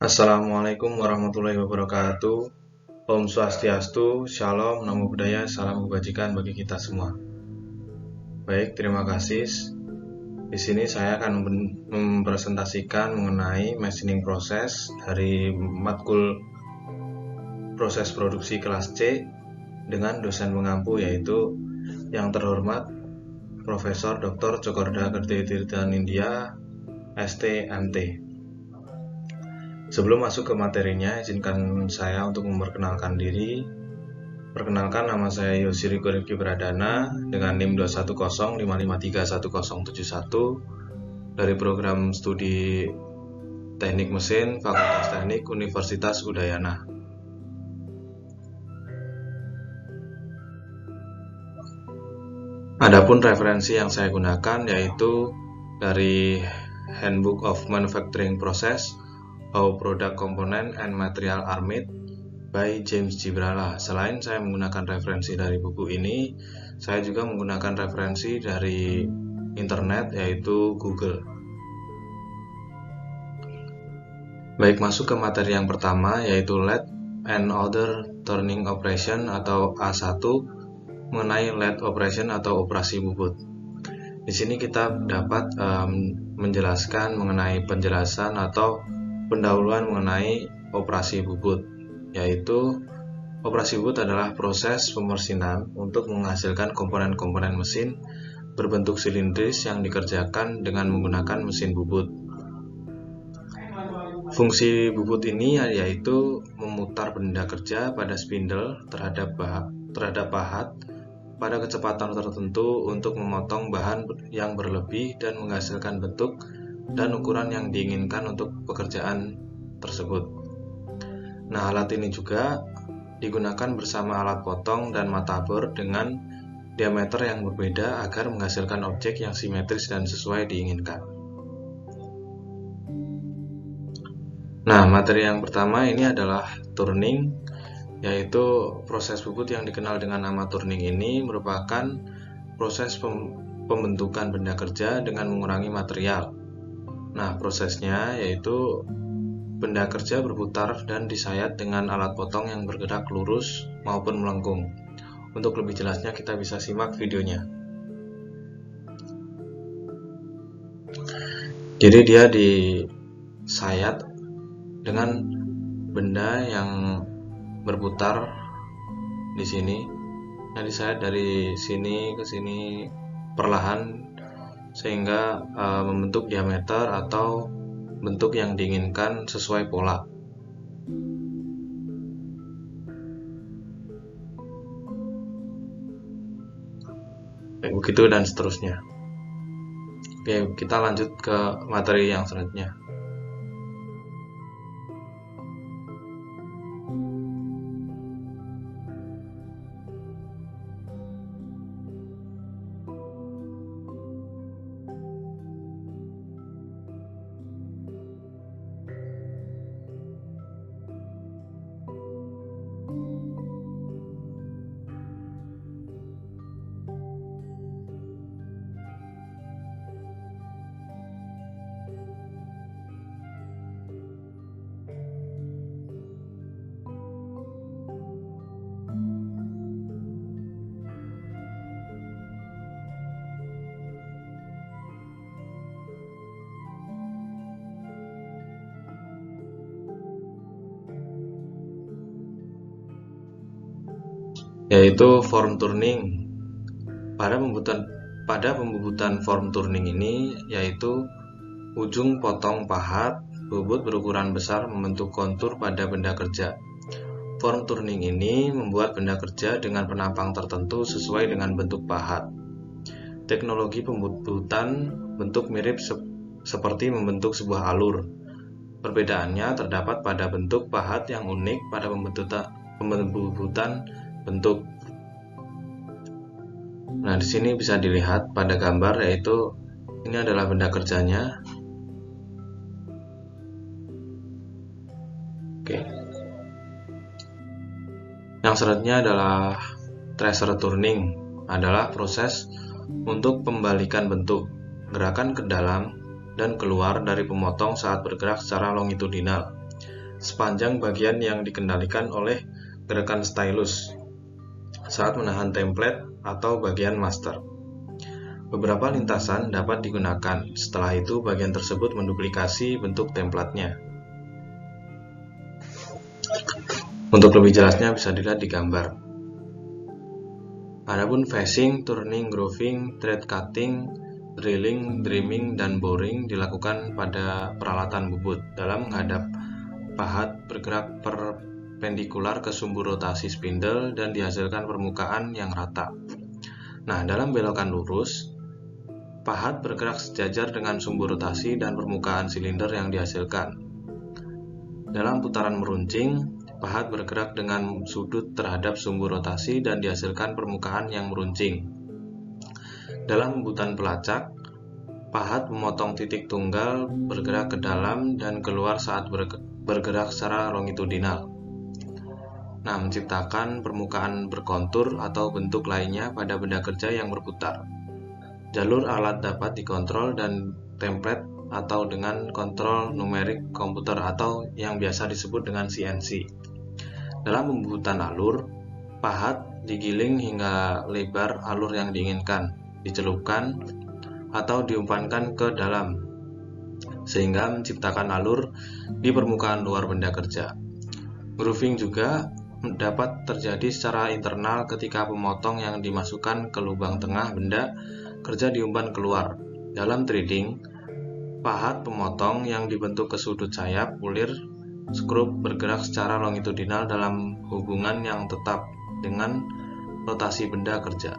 Assalamualaikum warahmatullahi wabarakatuh. Om Swastiastu, Shalom, Namo Buddhaya, salam kebajikan bagi kita semua. Baik, terima kasih. Di sini saya akan mempresentasikan mengenai machining proses dari matkul proses produksi kelas C dengan dosen pengampu yaitu yang terhormat Profesor Dr. Cokorda Kertitirta Nindya, ST.MT. Sebelum masuk ke materinya, izinkan saya untuk memperkenalkan diri. Perkenalkan, nama saya Yosi Riko Rifki Pradana dengan NIM 21055311071 dari program studi Teknik Mesin Fakultas Teknik Universitas Udayana. Adapun referensi yang saya gunakan yaitu dari Handbook of Manufacturing Process, How Product Component and Material are Made by James Gibrala. Selain saya menggunakan referensi dari buku ini, saya juga menggunakan referensi dari internet yaitu Google. Baik, masuk ke materi yang pertama yaitu Lathe and Other Turning Operation atau A1 mengenai lathe operation atau operasi bubut. Di sini kita dapat menjelaskan mengenai penjelasan atau pendahuluan mengenai operasi bubut, yaitu operasi bubut adalah proses pemesinan untuk menghasilkan komponen-komponen mesin berbentuk silindris yang dikerjakan dengan menggunakan mesin bubut. Fungsi bubut ini yaitu memutar benda kerja pada spindle terhadap pahat pada kecepatan tertentu untuk memotong bahan yang berlebih dan menghasilkan bentuk dan ukuran yang diinginkan untuk pekerjaan tersebut. Nah, alat ini juga digunakan bersama alat potong dan matabor dengan diameter yang berbeda agar menghasilkan objek yang simetris dan sesuai diinginkan. Nah, materi yang pertama ini adalah turning, yaitu proses bubut yang dikenal dengan nama turning ini merupakan proses pembentukan benda kerja dengan mengurangi material. Nah, prosesnya yaitu benda kerja berputar dan disayat dengan alat potong yang bergerak lurus maupun melengkung. Untuk lebih jelasnya kita bisa simak videonya. Jadi dia disayat dengan benda yang berputar di sini. Nah, disayat dari sini ke sini perlahan sehingga membentuk diameter atau bentuk yang diinginkan sesuai pola. Begitu dan seterusnya. Oke, kita lanjut ke materi yang selanjutnya. Yaitu form turning. Pada pembubutan form turning ini yaitu ujung potong pahat bubut berukuran besar membentuk kontur pada benda kerja. Form turning ini membuat benda kerja dengan penampang tertentu sesuai dengan bentuk pahat. Teknologi pembubutan bentuk mirip seperti membentuk sebuah alur. Perbedaannya terdapat pada bentuk pahat yang unik pada pembubutan bentuk. Nah, di sini bisa dilihat pada gambar yaitu ini adalah benda kerjanya. Oke. Yang selanjutnya adalah tracer turning, adalah proses untuk pembalikan bentuk, gerakan ke dalam dan keluar dari pemotong saat bergerak secara longitudinal. sepanjang bagian yang dikendalikan oleh gerakan stylus saat menahan template atau bagian master. Beberapa lintasan dapat digunakan, setelah itu bagian tersebut menduplikasi bentuk templatenya. Untuk lebih jelasnya bisa dilihat di gambar. Adapun facing, turning, grooving, thread cutting, drilling, dreaming, dan boring dilakukan pada peralatan bubut dalam menghadap pahat bergerak perpendikular ke sumbu rotasi spindle dan dihasilkan permukaan yang rata. Nah, dalam belokan lurus, pahat bergerak sejajar dengan sumbu rotasi dan permukaan silinder yang dihasilkan. Dalam putaran meruncing, pahat bergerak dengan sudut terhadap sumbu rotasi dan dihasilkan permukaan yang meruncing. Dalam pembutan pelacak, pahat memotong titik tunggal bergerak ke dalam dan keluar saat bergerak secara longitudinal. Nah, menciptakan permukaan berkontur atau bentuk lainnya pada benda kerja yang berputar. Jalur alat dapat dikontrol dan template atau dengan kontrol numerik komputer atau yang biasa disebut dengan CNC. Dalam pembuatan alur, pahat digiling hingga lebar alur yang diinginkan, dicelupkan atau diumpankan ke dalam, sehingga menciptakan alur di permukaan luar benda kerja. Grooving juga dapat terjadi secara internal ketika pemotong yang dimasukkan ke lubang tengah benda kerja diumpan keluar. Dalam threading, pahat pemotong yang dibentuk ke sudut sayap ulir skrup bergerak secara longitudinal dalam hubungan yang tetap dengan rotasi benda kerja.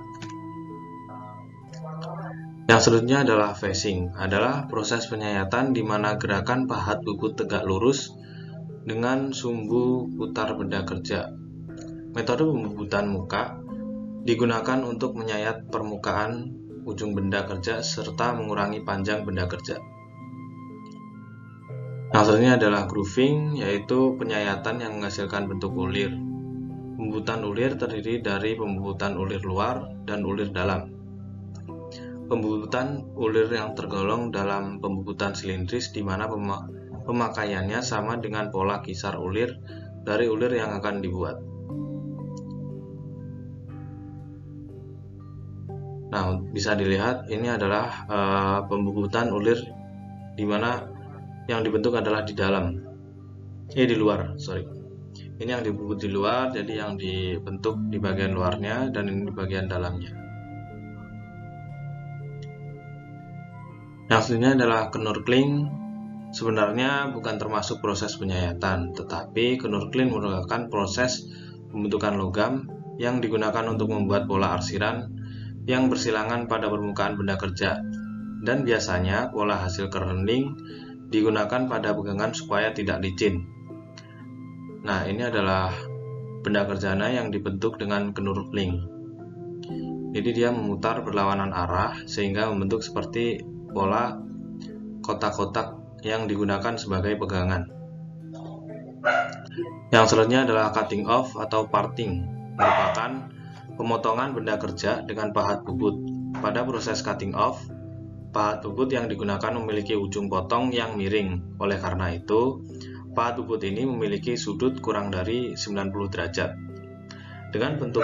Yang selanjutnya adalah facing, adalah proses penyayatan di mana gerakan pahat bubut tegak lurus dengan sumbu putar benda kerja. Metode pembubutan muka digunakan untuk menyayat permukaan ujung benda kerja serta mengurangi panjang benda kerja. Yang selanjutnya adalah grooving, yaitu penyayatan yang menghasilkan bentuk ulir. Pembubutan ulir terdiri dari pembubutan ulir luar dan ulir dalam. Pembubutan ulir yang tergolong dalam pembubutan silindris di mana pemakaiannya sama dengan pola kisar ulir dari ulir yang akan dibuat. Nah, bisa dilihat ini adalah pembubutan ulir di mana yang dibentuk adalah di dalam. Di luar, sorry. Ini yang dibubut di luar, jadi yang dibentuk di bagian luarnya dan ini di bagian dalamnya. Yang selanjutnya adalah knurling. Sebenarnya bukan termasuk proses penyayatan, tetapi knurling merupakan proses pembentukan logam yang digunakan untuk membuat pola arsiran yang bersilangan pada permukaan benda kerja, dan biasanya pola hasil knurling digunakan pada pegangan supaya tidak licin. Nah, ini adalah benda kerjanya yang dibentuk dengan knurling. Jadi dia memutar berlawanan arah sehingga membentuk seperti pola kotak-kotak yang digunakan sebagai pegangan. Yang selanjutnya adalah cutting off atau parting, merupakan pemotongan benda kerja dengan pahat bubut. Pada proses cutting off, pahat bubut yang digunakan memiliki ujung potong yang miring. Oleh karena itu, pahat bubut ini memiliki sudut kurang dari 90 derajat. Dengan bentuk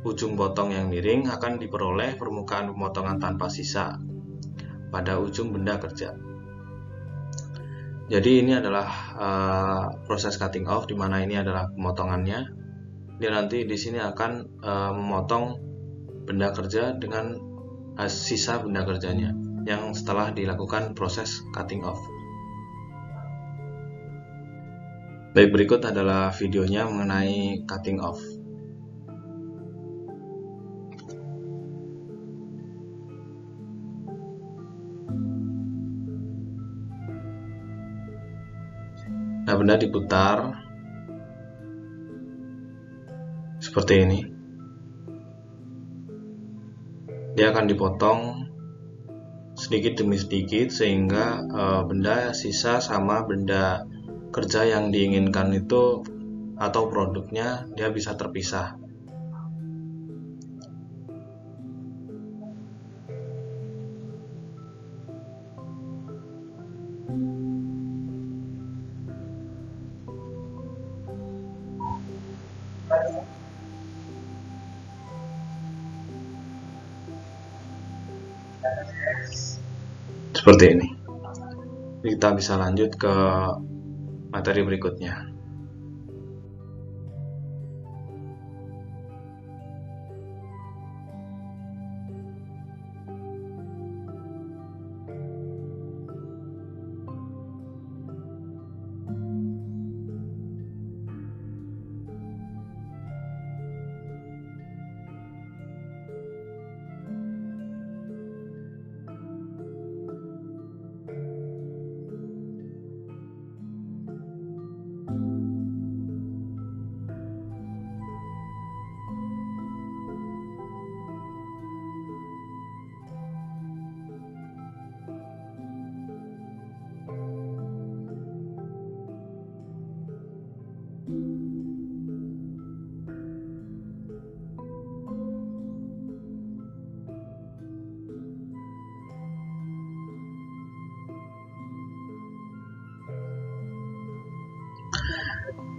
ujung potong yang miring akan diperoleh permukaan pemotongan tanpa sisa pada ujung benda kerja. Jadi ini adalah proses cutting off, di mana ini adalah pemotongannya. Dia nanti di sini akan memotong benda kerja dengan sisa benda kerjanya yang setelah dilakukan proses cutting off. Baik, berikut adalah videonya mengenai cutting off. Nah, benda diputar seperti ini. Dia akan dipotong sedikit demi sedikit sehingga benda sisa sama benda kerja yang diinginkan itu atau produknya dia bisa terpisah. Seperti ini. Kita bisa lanjut ke materi berikutnya.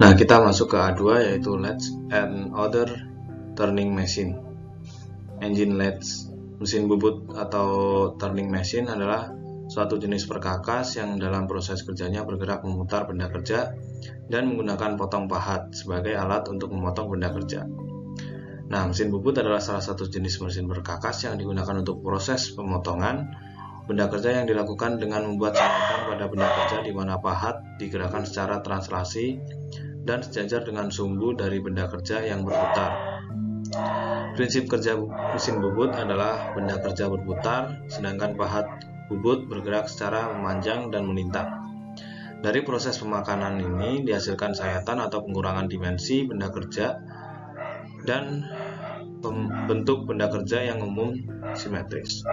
Nah, kita masuk ke A2, yaitu latch and other turning machine. Engine latch, mesin bubut atau turning machine adalah suatu jenis perkakas yang dalam proses kerjanya bergerak memutar benda kerja dan menggunakan potong pahat sebagai alat untuk memotong benda kerja. Nah, mesin bubut adalah salah satu jenis mesin perkakas yang digunakan untuk proses pemotongan benda kerja yang dilakukan dengan membuat sengatan pada benda kerja di mana pahat digerakkan secara translasi dan sejajar dengan sumbu dari benda kerja yang berputar. Prinsip kerja mesin bubut adalah benda kerja berputar, sedangkan pahat bubut bergerak secara memanjang dan melintang. Dari proses pemakanan ini dihasilkan sayatan atau pengurangan dimensi benda kerja dan bentuk benda kerja yang umum simetris.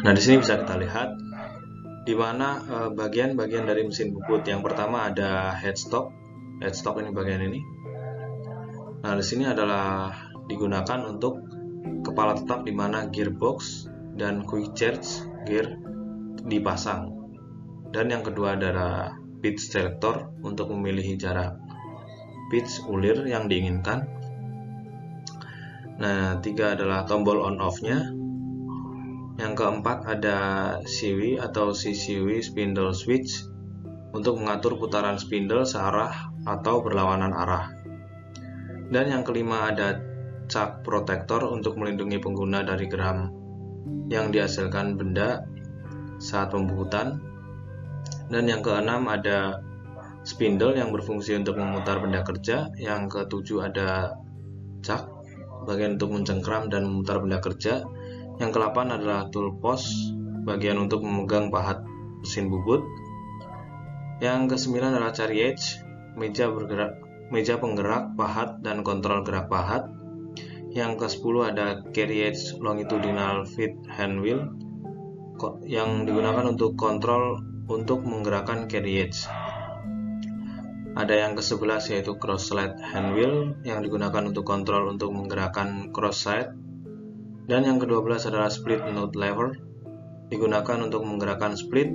Nah, di sini bisa kita lihat di mana bagian-bagian dari mesin bubut. Yang pertama ada headstock ini bagian ini. Nah, di sini adalah digunakan untuk kepala tetap di mana gearbox dan quick charge gear dipasang. Dan yang kedua adalah pitch selector untuk memilih jarak pitch ulir yang diinginkan. Nah, tiga adalah tombol on off-nya. Yang keempat ada CW atau CCW spindle switch untuk mengatur putaran spindle searah atau berlawanan arah. Dan yang kelima ada chuck protector untuk melindungi pengguna dari geram yang dihasilkan benda saat pembubutan. Dan yang keenam ada spindle yang berfungsi untuk memutar benda kerja. Yang ketujuh ada chuck, bagian untuk mencengkram dan memutar benda kerja. Yang ke-8 adalah tool post, bagian untuk memegang pahat mesin bubut. Yang ke-9 adalah carriage, meja penggerak pahat dan kontrol gerak pahat. Yang ke-10 ada carriage longitudinal feed hand wheel yang digunakan untuk kontrol untuk menggerakkan carriage. Ada yang ke-11 yaitu cross slide hand wheel yang digunakan untuk kontrol untuk menggerakkan cross slide. Dan yang ke-12 adalah split nut lever, digunakan untuk menggerakkan split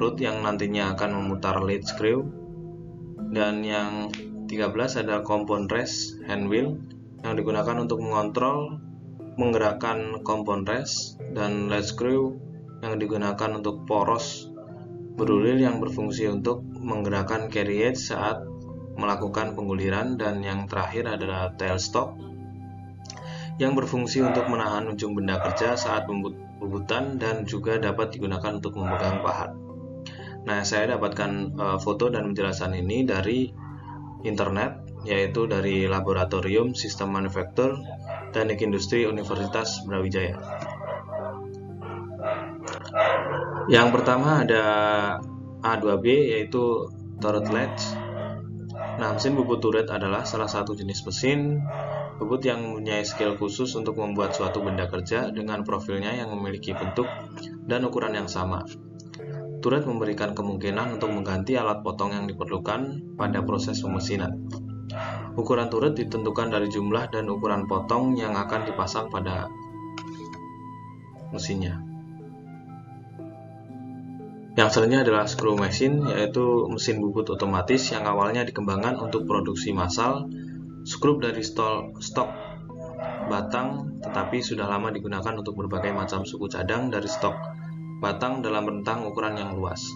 root yang nantinya akan memutar lead screw. Dan yang 13 ada compound rest hand wheel yang digunakan untuk mengontrol menggerakkan compound rest, dan lead screw yang digunakan untuk poros berulir yang berfungsi untuk menggerakkan carriage saat melakukan pengguliran. Dan yang terakhir adalah tailstock yang berfungsi untuk menahan ujung benda kerja saat pembubutan dan juga dapat digunakan untuk memegang pahat. Nah, saya dapatkan foto dan penjelasan ini dari internet, yaitu dari Laboratorium Sistem Manufaktur Teknik Industri Universitas Brawijaya. Yang pertama ada A2B, yaitu turret latch. Nah, mesin bubut turret adalah salah satu jenis mesin bubut yang mempunyai skill khusus untuk membuat suatu benda kerja dengan profilnya yang memiliki bentuk dan ukuran yang sama. Turret memberikan kemungkinan untuk mengganti alat potong yang diperlukan pada proses pemesinan. Ukuran turret ditentukan dari jumlah dan ukuran potong yang akan dipasang pada mesinnya. Yang selanjutnya adalah screw machine, yaitu mesin bubut otomatis yang awalnya dikembangkan untuk produksi massal, skrup dari stok batang, tetapi sudah lama digunakan untuk berbagai macam suku cadang dari stok batang dalam rentang ukuran yang luas.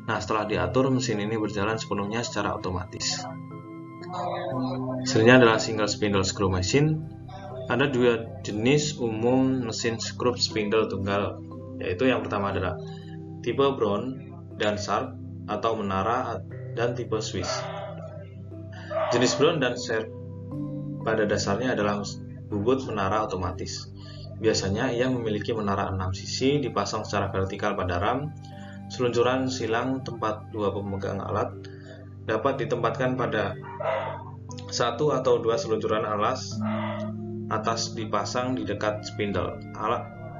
Nah, setelah diatur, mesin ini berjalan sepenuhnya secara otomatis. Hasilnya adalah single spindle screw machine. Ada dua jenis umum mesin skrup spindle tunggal, yaitu yang pertama adalah tipe Brown dan Sharp atau menara, dan tipe Swiss. Jenis Brown dan Sharp pada dasarnya adalah bubut menara otomatis. Biasanya ia memiliki menara 6 sisi dipasang secara vertikal pada ram. Seluncuran silang tempat dua pemegang alat dapat ditempatkan pada satu atau dua seluncuran atas dipasang di dekat spindle.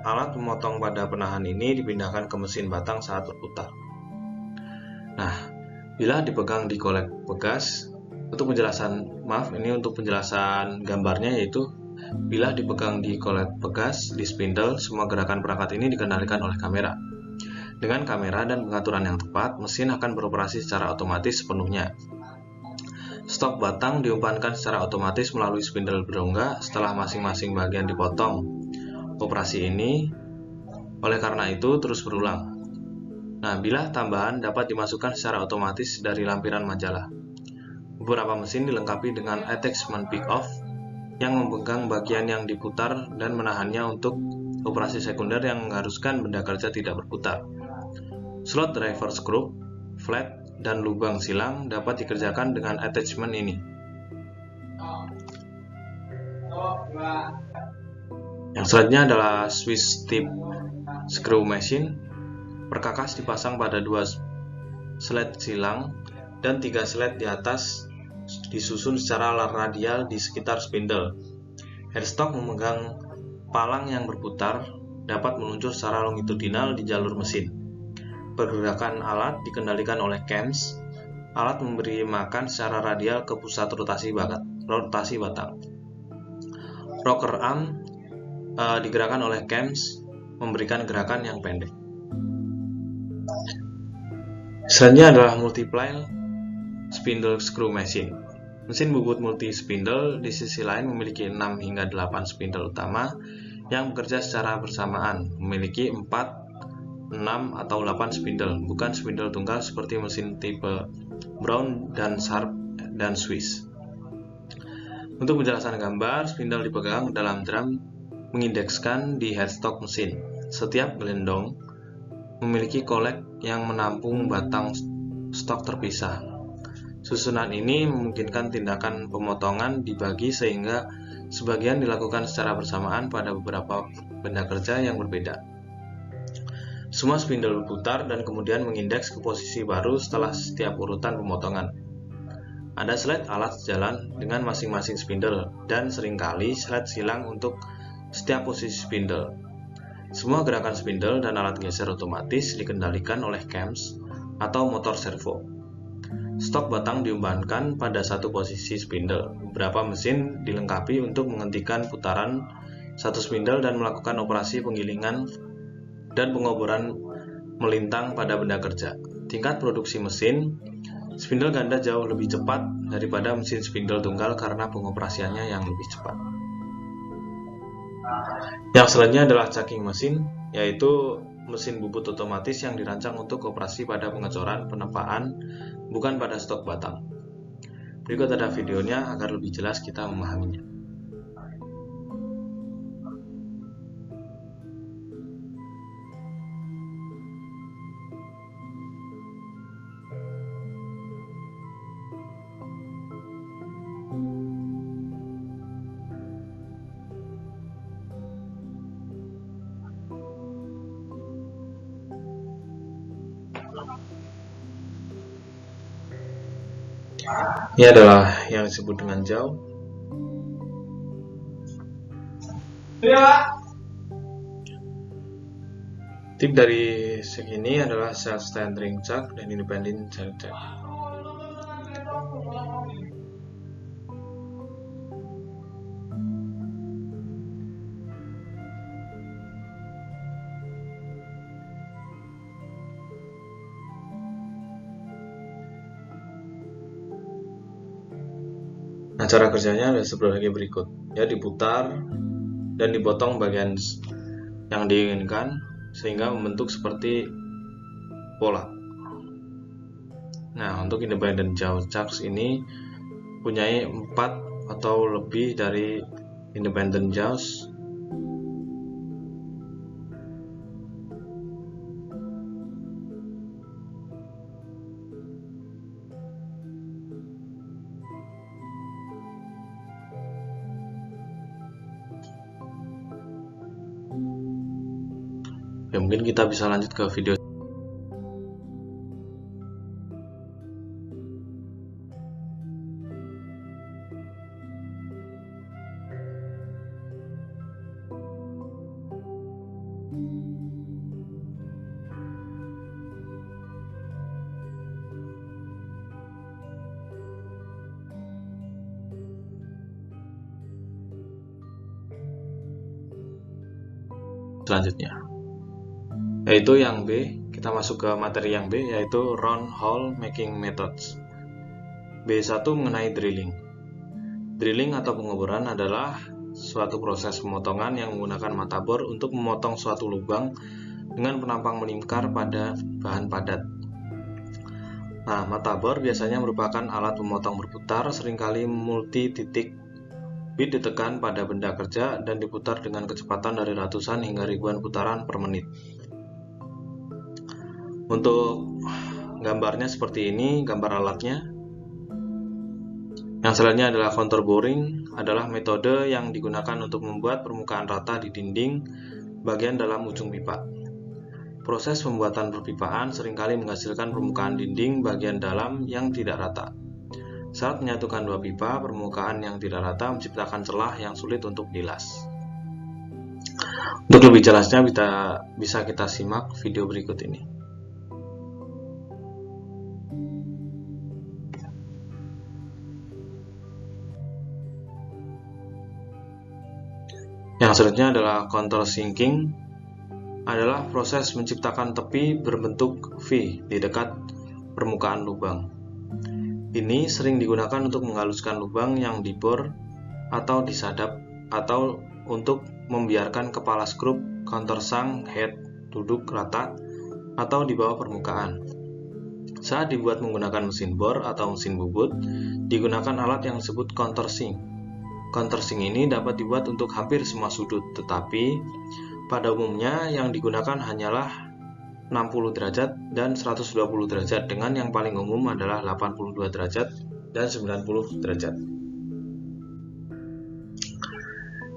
Alat memotong pada penahan ini dipindahkan ke mesin batang saat berputar. Nah, bila dipegang di kolek pegas, untuk penjelasan gambarnya, yaitu bila dipegang di kolek pegas di spindle, semua gerakan perangkat ini dikendalikan oleh kamera. Dengan kamera dan pengaturan yang tepat, mesin akan beroperasi secara otomatis sepenuhnya. Stok batang diumpankan secara otomatis melalui spindle berongga setelah masing-masing bagian dipotong. Operasi ini oleh karena itu terus berulang. Nah, bilah tambahan dapat dimasukkan secara otomatis dari lampiran majalah. Beberapa mesin dilengkapi dengan attachment pick-off yang memegang bagian yang diputar dan menahannya untuk operasi sekunder yang mengharuskan benda kerja tidak berputar. Slot driver screw, flat, dan lubang silang dapat dikerjakan dengan attachment ini. Yang selanjutnya adalah Swiss tip screw machine. Perkakas dipasang pada 2 slet silang dan 3 slet di atas disusun secara radial di sekitar spindle. Headstock memegang palang yang berputar dapat meluncur secara longitudinal di jalur mesin. Pergerakan alat dikendalikan oleh cams. Alat memberi makan secara radial ke pusat rotasi batang. Rocker arm digerakkan oleh cams, memberikan gerakan yang pendek. Selanjutnya adalah multiply spindle screw machine. Mesin bubut multi spindle di sisi lain memiliki 6 hingga 8 spindle utama yang bekerja secara bersamaan, memiliki 4, 6, atau 8 spindle, bukan spindle tunggal seperti mesin tipe Brown dan Sharp dan Swiss. Untuk penjelasan gambar, spindle dipegang dalam drum mengindekskan di headstock mesin. Setiap gelendong memiliki kolek yang menampung batang stok terpisah. Susunan ini memungkinkan tindakan pemotongan dibagi sehingga sebagian dilakukan secara bersamaan pada beberapa benda kerja yang berbeda. Semua spindle berputar dan kemudian mengindeks ke posisi baru setelah setiap urutan pemotongan. Ada slet alat sejalan dengan masing-masing spindle dan seringkali slet silang untuk setiap posisi spindle. Semua gerakan spindle dan alat geser otomatis dikendalikan oleh cams atau motor servo. Stok batang diumpankan pada satu posisi spindle. Beberapa mesin dilengkapi untuk menghentikan putaran satu spindle dan melakukan operasi penggilingan dan pengoboran melintang pada benda kerja. Tingkat produksi mesin spindle ganda jauh lebih cepat daripada mesin spindle tunggal karena pengoperasiannya yang lebih cepat. Yang selanjutnya adalah chucking mesin, yaitu mesin bubut otomatis yang dirancang untuk operasi pada pengecoran penempaan, bukan pada stok batang. Berikut ada videonya agar lebih jelas kita memahaminya. Ini adalah yang disebut dengan jaw. Tip dari segini adalah self-stand ring chuck dan independent chuck. Nah, cara kerjanya adalah sebagai berikut. Ya, diputar dan dipotong bagian yang diinginkan. sehingga membentuk seperti pola. Nah, untuk independent jaw chucks ini punyai 4 atau lebih dari independent jaws. Ya, mungkin kita bisa lanjut ke video selanjutnya, yaitu yang B. Kita masuk ke materi yang B, yaitu round hole making methods. B1 mengenai drilling. Drilling atau penguburan adalah suatu proses pemotongan yang menggunakan mata bor untuk memotong suatu lubang dengan penampang melingkar pada bahan padat. Nah, mata bor biasanya merupakan alat pemotong berputar, seringkali multi titik. Bit ditekan pada benda kerja dan diputar dengan kecepatan dari ratusan hingga ribuan putaran per menit. Untuk gambarnya seperti ini, gambar alatnya. Yang selanjutnya adalah contour boring, adalah metode yang digunakan untuk membuat permukaan rata di dinding bagian dalam ujung pipa. Proses pembuatan perpipaan seringkali menghasilkan permukaan dinding bagian dalam yang tidak rata. Saat menyatukan dua pipa, permukaan yang tidak rata menciptakan celah yang sulit untuk dilas. Untuk lebih jelasnya bisa kita simak video berikut ini. Yang selanjutnya adalah countersinking, adalah proses menciptakan tepi berbentuk V di dekat permukaan lubang. Ini sering digunakan untuk menghaluskan lubang yang dibor atau disadap, atau untuk membiarkan kepala skrup countersunk head duduk rata atau di bawah permukaan. Saat dibuat menggunakan mesin bor atau mesin bubut, digunakan alat yang disebut countersink. Countersink ini dapat dibuat untuk hampir semua sudut, tetapi pada umumnya yang digunakan hanyalah 60 derajat dan 120 derajat, dengan yang paling umum adalah 82 derajat dan 90 derajat.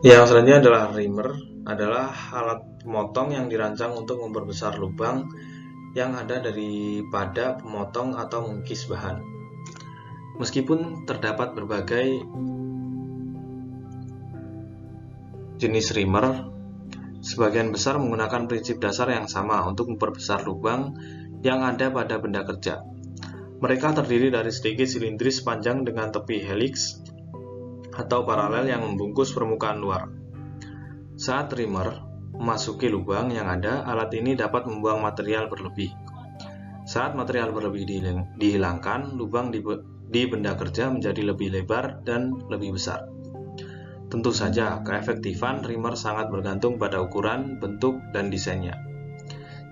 Yang selanjutnya adalah reamer, adalah alat pemotong yang dirancang untuk memperbesar lubang yang ada daripada pemotong atau mengikis bahan. Meskipun terdapat berbagai jenis reamer, sebagian besar menggunakan prinsip dasar yang sama untuk memperbesar lubang yang ada pada benda kerja. Mereka terdiri dari sedikit silindris panjang dengan tepi helix atau paralel yang membungkus permukaan luar. Saat reamer memasuki lubang yang ada, alat ini dapat membuang material berlebih. Saat material berlebih dihilangkan, lubang di benda kerja menjadi lebih lebar dan lebih besar. Tentu saja, keefektifan reamer sangat bergantung pada ukuran, bentuk, dan desainnya.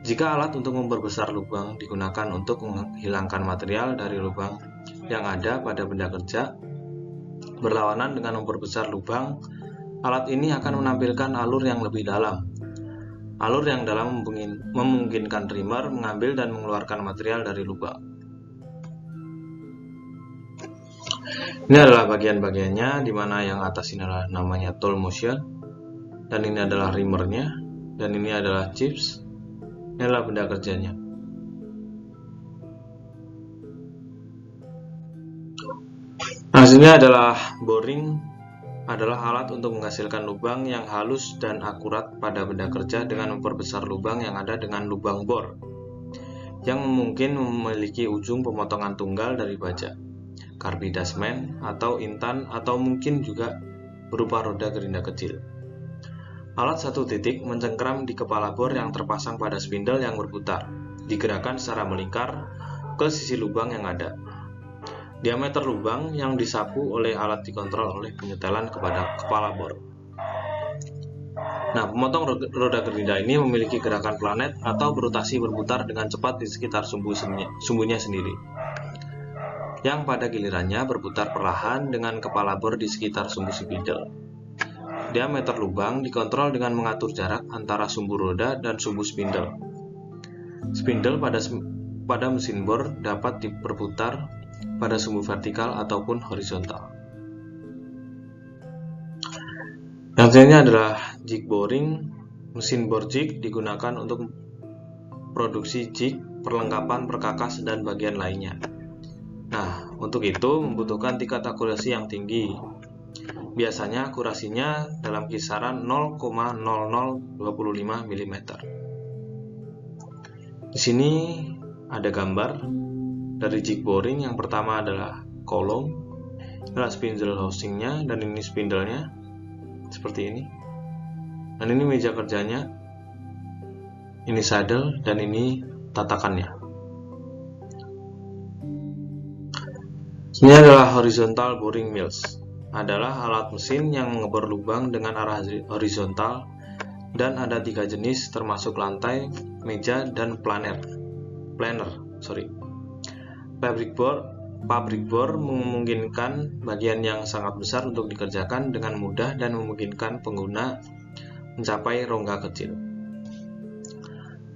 Jika alat untuk memperbesar lubang digunakan untuk menghilangkan material dari lubang yang ada pada benda kerja, berlawanan dengan memperbesar lubang, alat ini akan menampilkan alur yang lebih dalam. Alur yang dalam memungkinkan reamer mengambil dan mengeluarkan material dari lubang. Ini adalah bagian-bagiannya, di mana yang atas ini adalah namanya tool motion, dan ini adalah reamernya, dan ini adalah chips. Ini adalah benda kerjanya. Hasilnya adalah boring, adalah alat untuk menghasilkan lubang yang halus dan akurat pada benda kerja dengan memperbesar lubang yang ada dengan lubang bor, yang mungkin memiliki ujung pemotongan tunggal dari baja, karbidasmen, atau intan, atau mungkin juga berupa roda gerinda kecil. Alat satu titik mencengkram di kepala bor yang terpasang pada spindle yang berputar, digerakkan secara melingkar ke sisi lubang yang ada. Diameter lubang yang disapu oleh alat dikontrol oleh penyetelan kepada kepala bor. Nah, pemotong roda gerindra ini memiliki gerakan planet atau berotasi berputar dengan cepat di sekitar sumbunya sendiri, yang pada gilirannya berputar perlahan dengan kepala bor di sekitar sumbu spindle. Diameter lubang dikontrol dengan mengatur jarak antara sumbu roda dan sumbu spindle. Spindle pada mesin bor dapat diperputar pada sumbu vertikal ataupun horizontal. Yang selanjutnya adalah jig boring. Mesin bor jig digunakan untuk produksi jig, perlengkapan, perkakas, dan bagian lainnya. Nah, untuk itu membutuhkan tingkat akurasi yang tinggi. Biasanya akurasinya dalam kisaran 0,0025 mm. Di sini ada gambar dari jig boring. Yang pertama adalah kolom, adalah spindle housingnya, dan ini spindlenya seperti ini. Dan ini meja kerjanya, ini saddle, dan ini tatakannya. Ini adalah horizontal boring mills, adalah alat mesin yang mengebor lubang dengan arah horizontal, dan ada 3 jenis termasuk lantai, meja, dan planer. Pabrik bor memungkinkan bagian yang sangat besar untuk dikerjakan dengan mudah dan memungkinkan pengguna mencapai rongga kecil.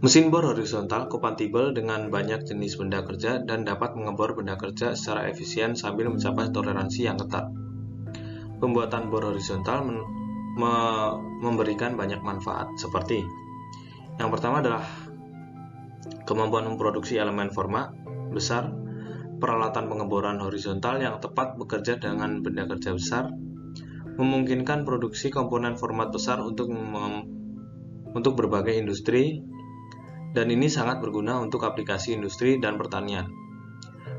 Mesin bor horizontal kompatibel dengan banyak jenis benda kerja dan dapat mengebor benda kerja secara efisien sambil mencapai toleransi yang ketat. Pembuatan bor horizontal memberikan banyak manfaat, seperti yang pertama adalah kemampuan memproduksi elemen forma besar, peralatan pengeboran horizontal yang tepat bekerja dengan benda kerja besar, memungkinkan produksi komponen format besar untuk berbagai industri, dan ini sangat berguna untuk aplikasi industri dan pertanian.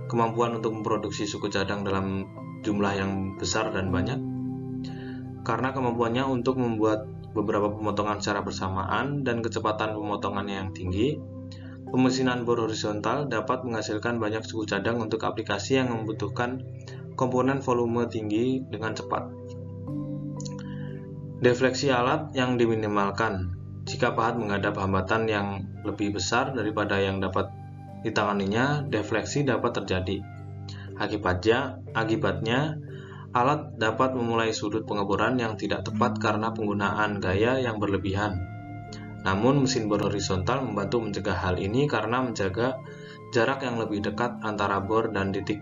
Kemampuan untuk memproduksi suku cadang dalam jumlah yang besar dan banyak, karena kemampuannya untuk membuat beberapa pemotongan secara bersamaan dan kecepatan pemotongannya yang tinggi. Pemesinan bor horizontal dapat menghasilkan banyak suku cadang untuk aplikasi yang membutuhkan komponen volume tinggi dengan cepat. Defleksi alat yang diminimalkan. Jika pahat menghadap hambatan yang lebih besar daripada yang dapat ditanganinya, defleksi dapat terjadi. Akibatnya, alat dapat memulai sudut pengeboran yang tidak tepat karena penggunaan gaya yang berlebihan. Namun, mesin bor horizontal membantu mencegah hal ini karena menjaga jarak yang lebih dekat antara bor dan titik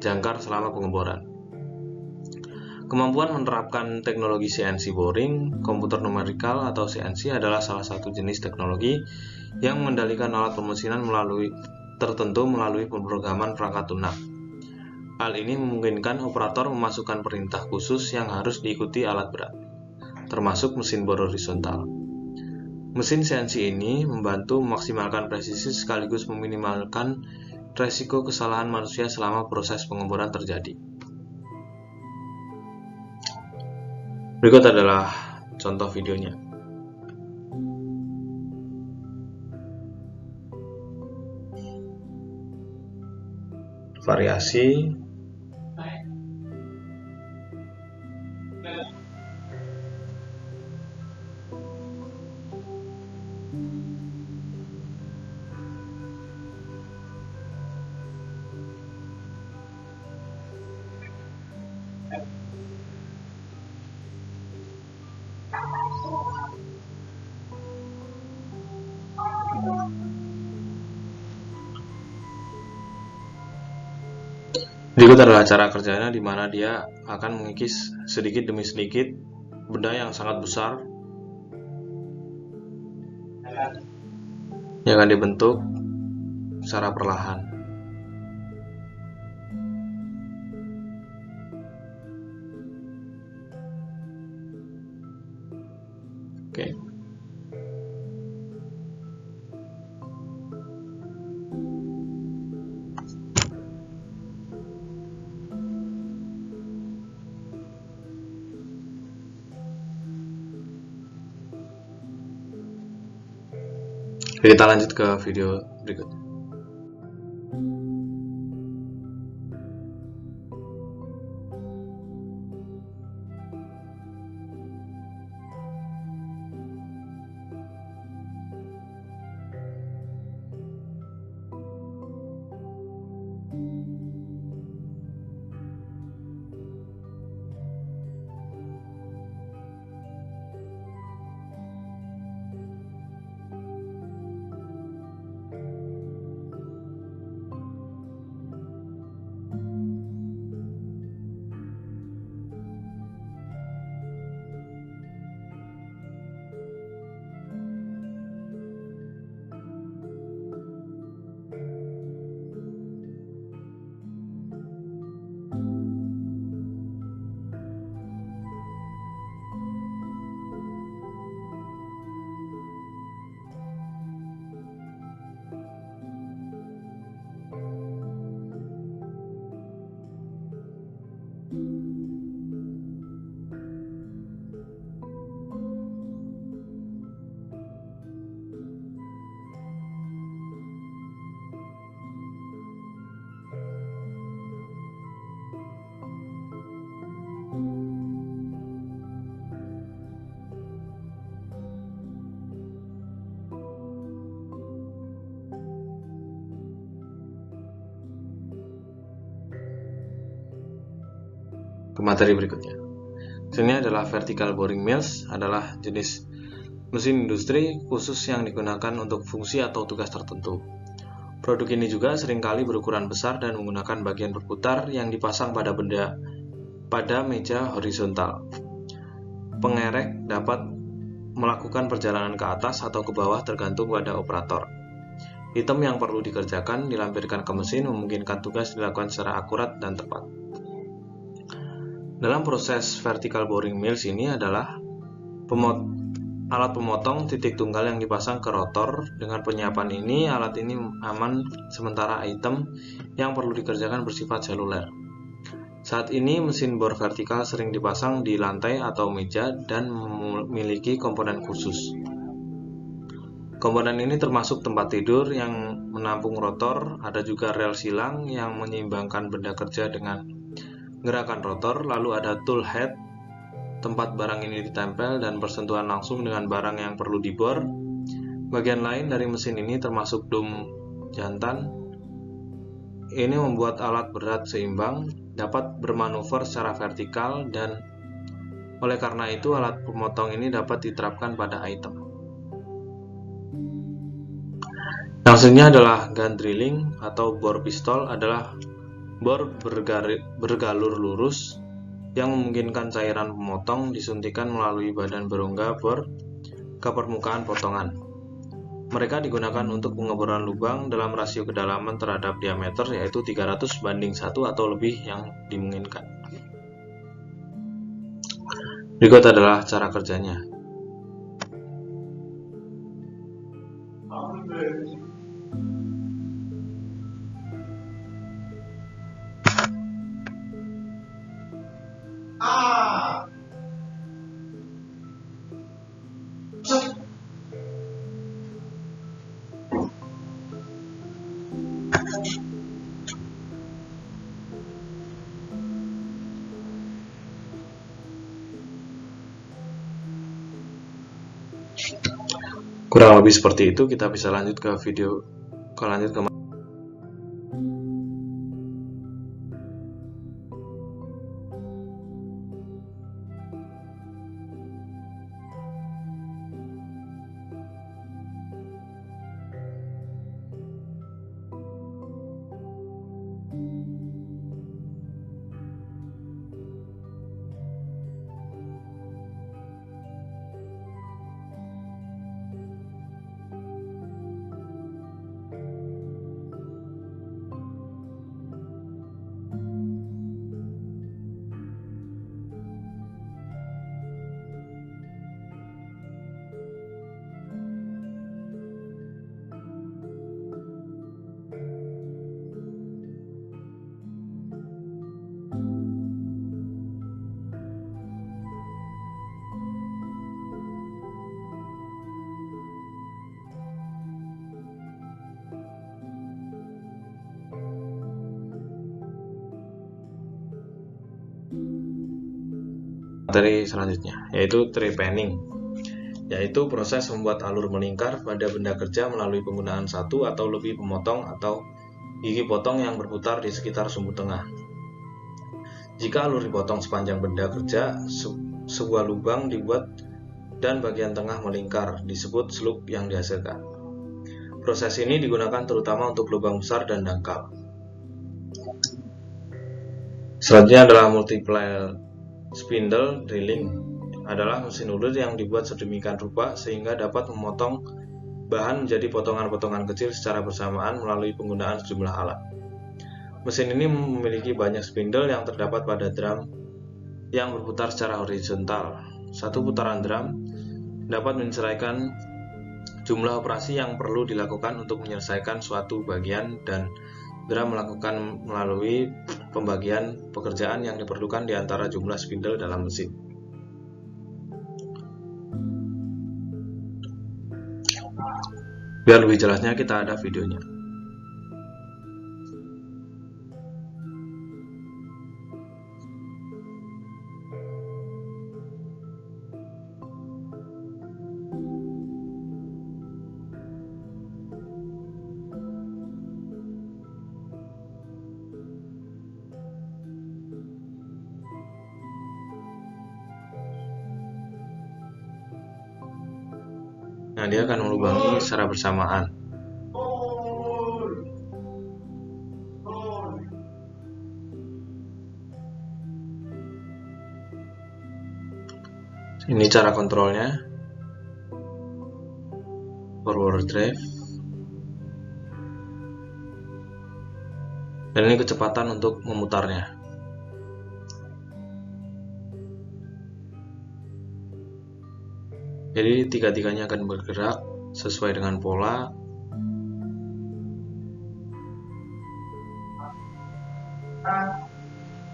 jangkar selama pengeboran. Kemampuan menerapkan teknologi CNC boring, komputer numerikal atau CNC adalah salah satu jenis teknologi yang mengendalikan alat pemesinan tertentu melalui pemrograman perangkat lunak. Hal ini memungkinkan operator memasukkan perintah khusus yang harus diikuti alat berat, termasuk mesin bor horizontal. Mesin CNC ini membantu memaksimalkan presisi sekaligus meminimalkan resiko kesalahan manusia selama proses pengeboran terjadi. Berikut adalah contoh videonya. Variasi Berikut adalah cara kerjanya, di mana dia akan mengikis sedikit demi sedikit benda yang sangat besar yang akan dibentuk secara perlahan. Oke. Kita lanjut ke video berikutnya. Ke materi berikutnya. Ini adalah vertical boring mills, adalah jenis mesin industri khusus yang digunakan untuk fungsi atau tugas tertentu. Produk ini juga seringkali berukuran besar dan menggunakan bagian berputar yang dipasang pada meja horizontal. Pengerek dapat melakukan perjalanan ke atas atau ke bawah tergantung pada operator. Item yang perlu dikerjakan dilampirkan ke mesin memungkinkan tugas dilakukan secara akurat dan tepat. Dalam proses vertical boring mills ini adalah alat pemotong titik tunggal yang dipasang ke rotor. Dengan penyiapan ini, alat ini aman sementara item yang perlu dikerjakan bersifat seluler. Saat ini mesin bor vertikal sering dipasang di lantai atau meja dan memiliki komponen khusus. Komponen ini termasuk tempat tidur yang menampung rotor, ada juga rel silang yang menyeimbangkan benda kerja dengan gerakan rotor, lalu ada tool head, tempat barang ini ditempel dan bersentuhan langsung dengan barang yang perlu dibor. Bagian lain dari mesin ini termasuk dom jantan. Ini membuat alat berat seimbang, dapat bermanuver secara vertikal, dan oleh karena itu alat pemotong ini dapat diterapkan pada item. Yang selanjutnya adalah gun drilling atau bor pistol, adalah bor bergalur lurus yang memungkinkan cairan pemotong disuntikan melalui badan berongga bor ke permukaan potongan. Mereka digunakan untuk pengeboran lubang dalam rasio kedalaman terhadap diameter, yaitu 300:1 atau lebih yang dimungkinkan. Berikut adalah cara kerjanya. Kurang lebih seperti itu. Kita bisa lanjut ke materi selanjutnya, yaitu trepanning, yaitu proses membuat alur melingkar pada benda kerja melalui penggunaan satu atau lebih pemotong atau gigi potong yang berputar di sekitar sumbu tengah. Jika alur dipotong sepanjang benda kerja, sebuah lubang dibuat dan bagian tengah melingkar, disebut slope yang dihasilkan. Proses ini digunakan terutama untuk lubang besar dan dangkal. Selanjutnya adalah multiple spindle drilling, adalah mesin ulir yang dibuat sedemikian rupa sehingga dapat memotong bahan menjadi potongan-potongan kecil secara bersamaan melalui penggunaan sejumlah alat. Mesin ini memiliki banyak spindle yang terdapat pada drum yang berputar secara horizontal. Satu putaran drum dapat menceraikan jumlah operasi yang perlu dilakukan untuk menyelesaikan suatu bagian, dan Dra melakukan melalui pembagian pekerjaan yang diperlukan di antara jumlah spindle dalam mesin. Biar lebih jelasnya kita ada videonya. Nah, dia akan melubangi secara bersamaan. Ini cara kontrolnya. Forward drive. Dan ini kecepatan untuk memutarnya. Jadi tiga-tiganya akan bergerak sesuai dengan pola.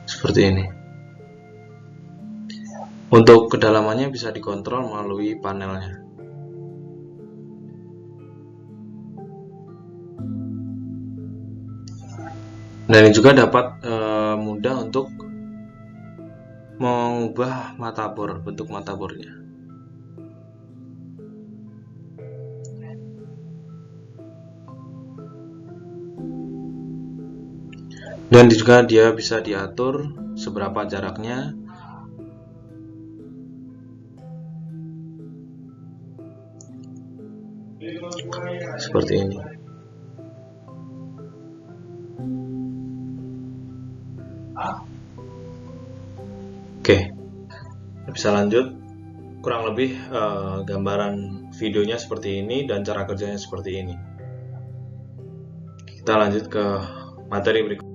Seperti ini. Untuk kedalamannya bisa dikontrol melalui panelnya. Dan ini juga dapat mudah untuk mengubah mata bor, bentuk mata bornya. Dan juga dia bisa diatur seberapa jaraknya. Seperti ini. Oke, bisa lanjut. Kurang lebih gambaran videonya seperti ini dan cara kerjanya seperti ini. Kita lanjut ke materi berikutnya.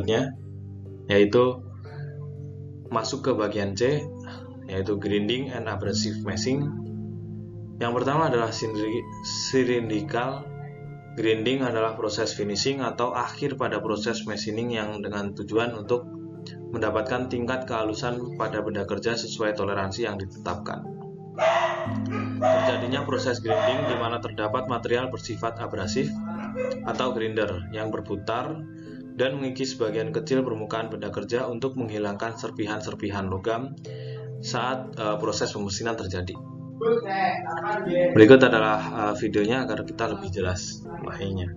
berikutnya, yaitu masuk ke bagian C, yaitu grinding and abrasive meshing. Yang pertama adalah cylindrical grinding, adalah proses finishing atau akhir pada proses machining yang dengan tujuan untuk mendapatkan tingkat kehalusan pada benda kerja sesuai toleransi yang ditetapkan. Terjadinya proses grinding di mana terdapat material bersifat abrasif atau grinder yang berputar dan mengikis sebagian kecil permukaan benda kerja untuk menghilangkan serpihan-serpihan logam saat proses pemesinan terjadi. Berikut adalah videonya agar kita lebih jelas maknanya.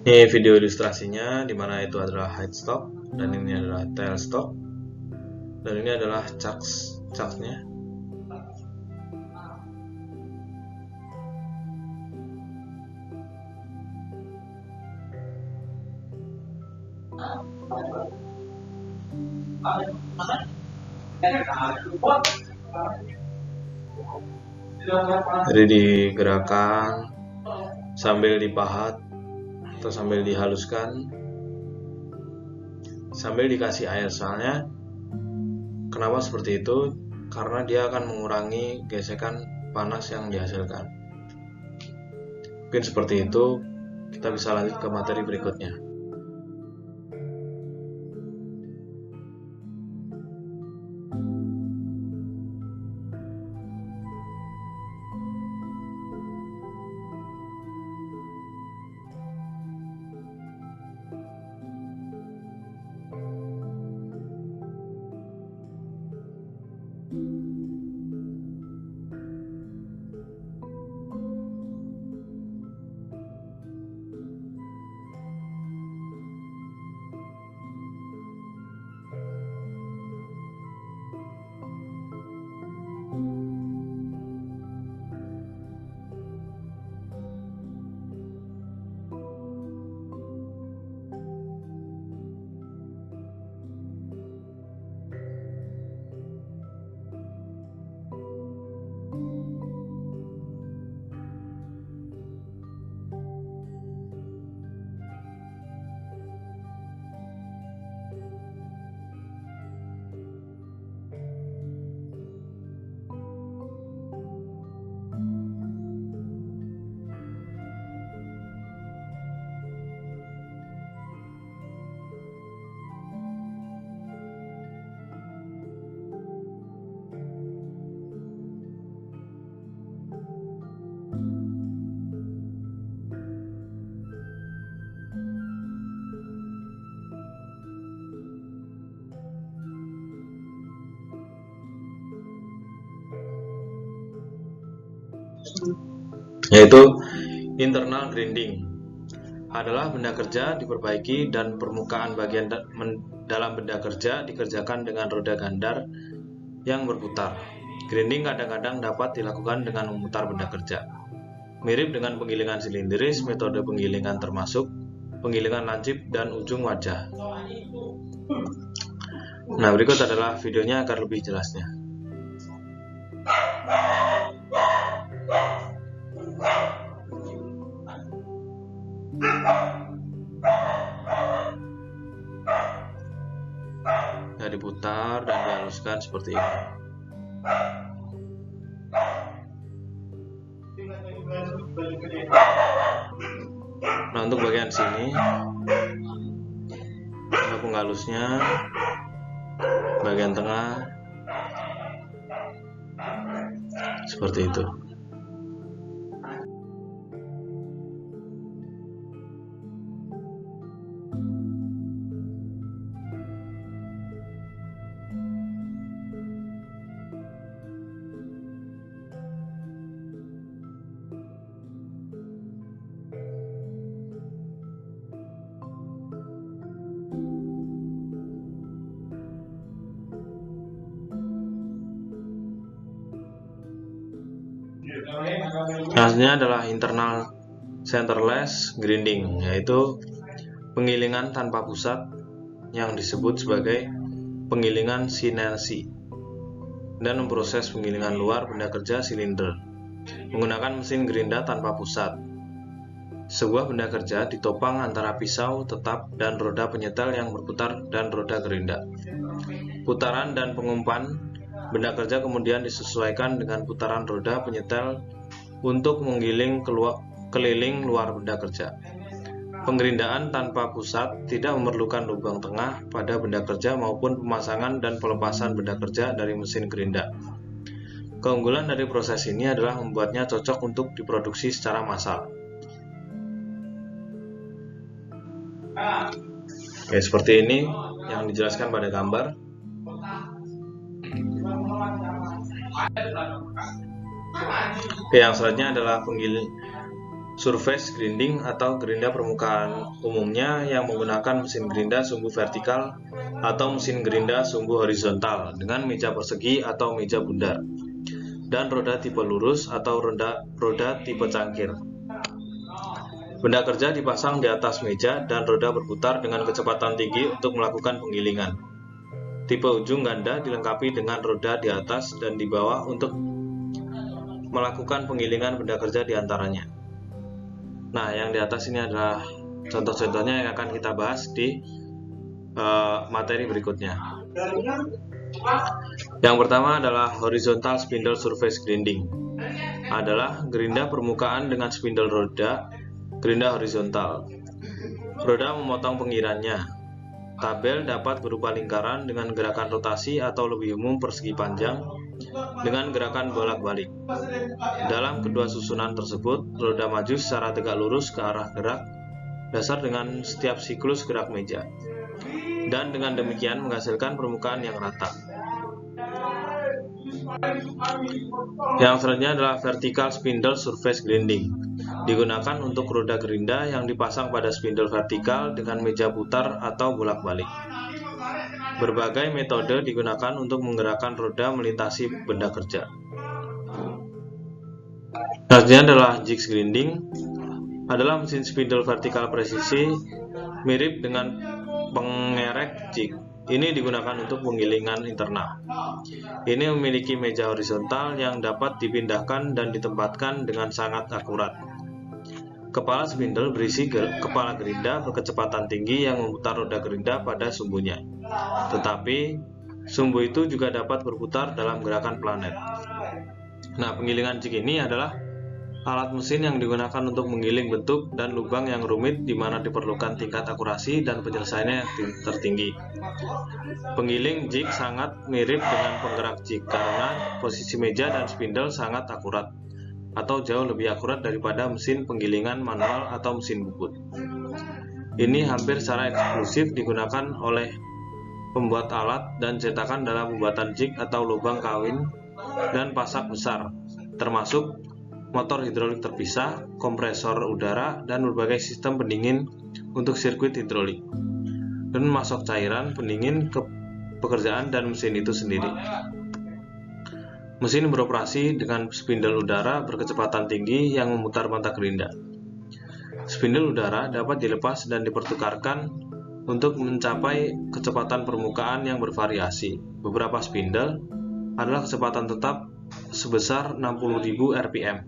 Ini video ilustrasinya, dimana itu adalah headstock dan ini adalah tailstock dan ini adalah chucksnya. Jadi digerakkan sambil dipahat atau sambil dihaluskan sambil dikasih air. Soalnya kenapa seperti itu? Karena dia akan mengurangi gesekan panas yang dihasilkan. Mungkin seperti itu. Kita bisa lanjut ke materi berikutnya. Yaitu internal grinding adalah benda kerja diperbaiki dan permukaan bagian dalam benda kerja dikerjakan dengan roda gandar yang berputar. Grinding kadang-kadang dapat dilakukan dengan memutar benda kerja. Mirip dengan penggilingan silindris, metode penggilingan termasuk penggilingan lancip dan ujung wajah. Nah, berikut adalah videonya agar lebih jelasnya. Ya, diputar dan dihaluskan seperti ini. Nah, untuk bagian sini ada penghalusnya, bagian tengah seperti itu. Hasilnya adalah internal centerless grinding, yaitu penggilingan tanpa pusat yang disebut sebagai penggilingan sinersi. dan memproses penggilingan luar benda kerja silinder menggunakan mesin gerinda tanpa pusat. Sebuah benda kerja ditopang antara pisau tetap dan roda penyetel yang berputar dan roda gerinda. Putaran dan pengumpan benda kerja kemudian disesuaikan dengan putaran roda penyetel untuk menggiling keliling luar benda kerja. Penggerindaan tanpa pusat tidak memerlukan lubang tengah pada benda kerja maupun pemasangan dan pelepasan benda kerja dari mesin gerinda. Keunggulan dari proses ini adalah membuatnya cocok untuk diproduksi secara massal. Oke, seperti ini yang dijelaskan pada gambar. Oke, yang selanjutnya adalah penggiling surface grinding atau gerinda permukaan umumnya yang menggunakan mesin gerinda sumbu vertikal atau mesin gerinda sumbu horizontal dengan meja persegi atau meja bundar dan roda tipe lurus atau roda tipe cangkir. Benda kerja dipasang di atas meja dan roda berputar dengan kecepatan tinggi untuk melakukan penggilingan. Tipe ujung ganda dilengkapi dengan roda di atas dan di bawah untuk melakukan penggilingan benda kerja di antaranya. Nah, yang di atas ini adalah contoh-contohnya yang akan kita bahas di materi berikutnya. Yang pertama adalah horizontal spindle surface grinding. Adalah gerinda permukaan dengan spindle roda, gerinda horizontal. Roda memotong pinggirannya. Tabel dapat berupa lingkaran dengan gerakan rotasi atau lebih umum persegi panjang dengan gerakan bolak-balik. Dalam kedua susunan tersebut, roda maju secara tegak lurus ke arah gerak dasar dengan setiap siklus gerak meja, dan dengan demikian menghasilkan permukaan yang rata. Yang selanjutnya adalah vertical spindle surface grinding. Digunakan untuk roda gerinda yang dipasang pada spindle vertikal dengan meja putar atau bolak-balik. Berbagai metode digunakan untuk menggerakkan roda melintasi benda kerja. Selanjutnya adalah jig grinding. Adalah mesin spindle vertikal presisi mirip dengan pengerek jig. Ini digunakan untuk penggilingan internal. Ini memiliki meja horizontal yang dapat dipindahkan dan ditempatkan dengan sangat akurat. Kepala spindle berisi kepala gerinda berkecepatan tinggi yang memutar roda gerinda pada sumbunya. Tetapi, sumbu itu juga dapat berputar dalam gerakan planet. Nah, penggilingan jig ini adalah alat mesin yang digunakan untuk menggiling bentuk dan lubang yang rumit di mana diperlukan tingkat akurasi dan penyelesaiannya yang tertinggi. Penggiling jig sangat mirip dengan penggerak jig karena posisi meja dan spindle sangat akurat, atau jauh lebih akurat daripada mesin penggilingan manual atau mesin bubut. Ini hampir secara eksklusif digunakan oleh pembuat alat dan cetakan dalam pembuatan jig atau lubang kawin dan pasak besar, termasuk motor hidrolik terpisah, kompresor udara, dan berbagai sistem pendingin untuk sirkuit hidrolik, dan masuk cairan pendingin ke pekerjaan dan mesin itu sendiri. Mesin beroperasi dengan spindle udara berkecepatan tinggi yang memutar mata gerinda. Spindle udara dapat dilepas dan dipertukarkan untuk mencapai kecepatan permukaan yang bervariasi. Beberapa spindle adalah kecepatan tetap sebesar 60.000 rpm.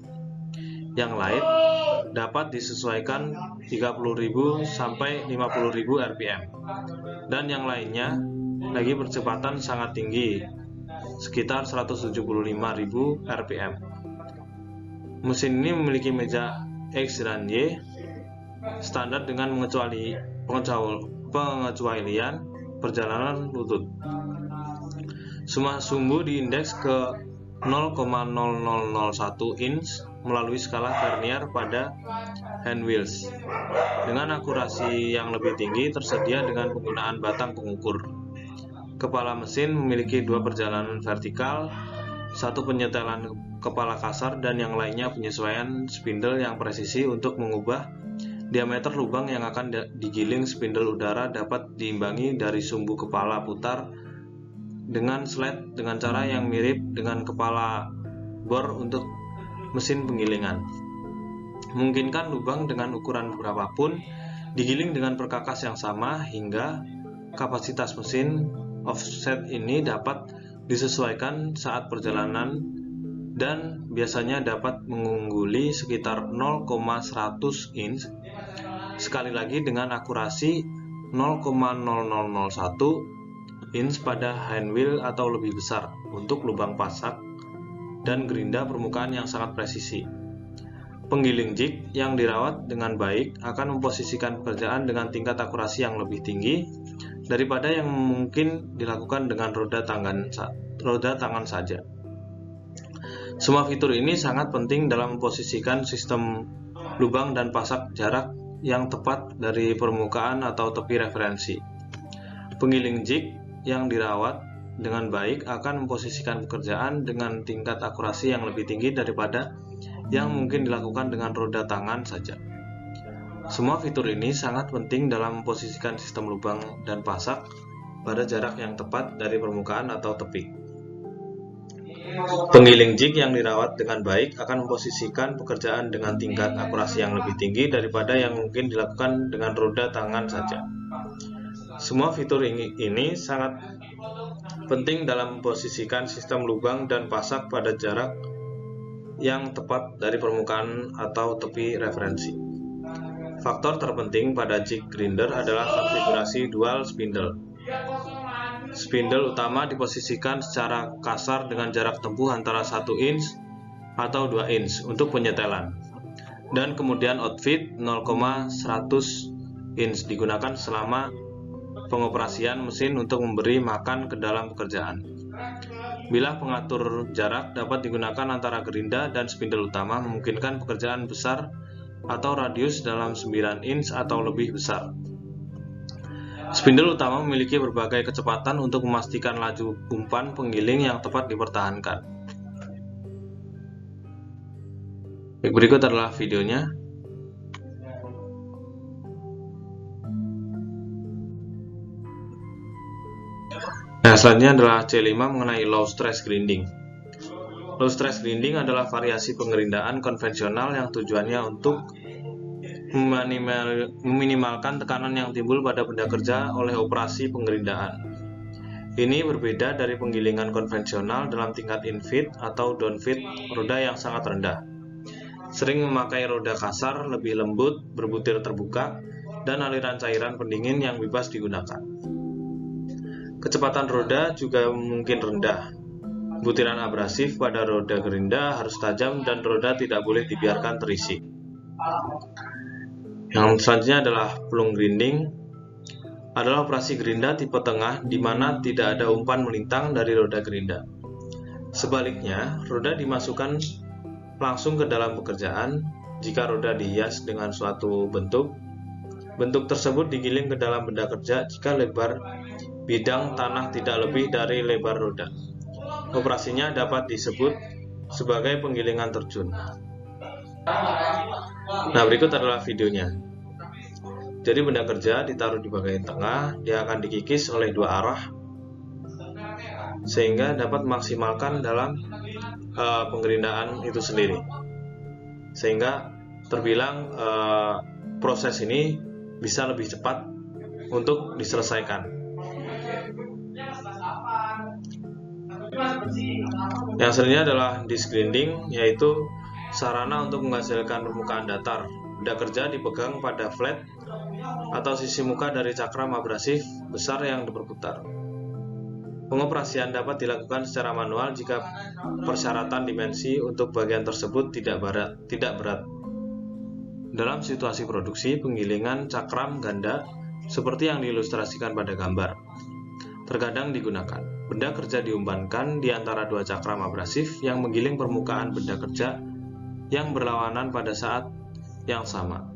Yang lain dapat disesuaikan 30.000 sampai 50.000 rpm. Dan yang lainnya lagi berkecepatan sangat tinggi, sekitar 175.000 rpm. Mesin ini memiliki meja X dan Y standar dengan pengecualian perjalanan lutut. Semua sumbu diindeks ke 0,0001 inch melalui skala Vernier pada hand wheels. Dengan akurasi yang lebih tinggi tersedia dengan penggunaan batang pengukur. Kepala mesin memiliki dua perjalanan vertikal, satu penyetelan kepala kasar dan yang lainnya penyesuaian spindle yang presisi untuk mengubah diameter lubang yang akan digiling. Spindle udara dapat diimbangi dari sumbu kepala putar dengan slide dengan cara yang mirip dengan kepala bor untuk mesin penggilingan. Memungkinkan lubang dengan ukuran berapapun digiling dengan perkakas yang sama hingga kapasitas mesin offset ini dapat disesuaikan saat perjalanan dan biasanya dapat mengungguli sekitar 0,100 inch, sekali lagi dengan akurasi 0,0001 inch pada handwheel atau lebih besar untuk lubang pasak dan gerinda permukaan yang sangat presisi. Penggiling jig yang dirawat dengan baik akan memposisikan pekerjaan dengan tingkat akurasi yang lebih tinggi daripada yang mungkin dilakukan dengan roda tangan saja. Semua fitur ini sangat penting dalam memposisikan sistem lubang dan pasak jarak yang tepat dari permukaan atau tepi referensi. Penggiling jig yang dirawat dengan baik akan memposisikan pekerjaan dengan tingkat akurasi yang lebih tinggi daripada yang mungkin dilakukan dengan roda tangan saja. Semua fitur ini sangat penting dalam memposisikan sistem lubang dan pasak pada jarak yang tepat dari permukaan atau tepi. Penggiling jig yang dirawat dengan baik akan memposisikan pekerjaan dengan tingkat akurasi yang lebih tinggi daripada yang mungkin dilakukan dengan roda tangan saja. Semua fitur ini sangat penting dalam memposisikan sistem lubang dan pasak pada jarak yang tepat dari permukaan atau tepi referensi. Faktor terpenting pada jig grinder adalah konfigurasi dual spindle. Spindle utama diposisikan secara kasar dengan jarak tempuh antara 1 inch atau 2 inch untuk penyetelan, dan kemudian outfit 0,100 inch digunakan selama pengoperasian mesin untuk memberi makan ke dalam pekerjaan. Bilah pengatur jarak dapat digunakan antara gerinda dan spindle utama memungkinkan pekerjaan besar atau radius dalam 9 inch atau lebih besar. Spindle utama memiliki berbagai kecepatan untuk memastikan laju umpan penggiling yang tepat dipertahankan. Baik, berikut adalah videonya. Nah, selanjutnya adalah C5 mengenai low stress grinding. Low stress grinding adalah variasi pengerindaan konvensional yang tujuannya untuk meminimalkan tekanan yang timbul pada benda kerja oleh operasi pengerindaan. Ini berbeda dari penggilingan konvensional dalam tingkat infeed atau downfeed roda yang sangat rendah. Sering memakai roda kasar, lebih lembut, berbutir terbuka, dan aliran cairan pendingin yang bebas digunakan. Kecepatan roda juga mungkin rendah. Butiran abrasif pada roda gerinda harus tajam dan roda tidak boleh dibiarkan terisi. Yang selanjutnya adalah plung grinding. Adalah operasi gerinda tipe tengah di mana tidak ada umpan melintang dari roda gerinda. Sebaliknya, roda dimasukkan langsung ke dalam pekerjaan. Jika roda dihias dengan suatu bentuk tersebut digiling ke dalam benda kerja jika lebar bidang tanah tidak lebih dari lebar roda. Operasinya dapat disebut sebagai penggilingan terjun. Nah, berikut adalah videonya. Jadi benda kerja ditaruh di bagian tengah, dia akan dikikis oleh dua arah sehingga dapat memaksimalkan dalam pengerindaan itu sendiri. Sehingga terbilang proses ini bisa lebih cepat untuk diselesaikan. Yang selanjutnya adalah disc grinding, yaitu sarana untuk menghasilkan permukaan datar. Benda kerja dipegang pada flat atau sisi muka dari cakram abrasif besar yang berputar. Pengoperasian dapat dilakukan secara manual jika persyaratan dimensi untuk bagian tersebut tidak berat. Dalam situasi produksi, penggilingan cakram ganda seperti yang diilustrasikan pada gambar terkadang digunakan. Benda kerja diumpankan di antara dua cakram abrasif yang menggiling permukaan benda kerja yang berlawanan pada saat yang sama,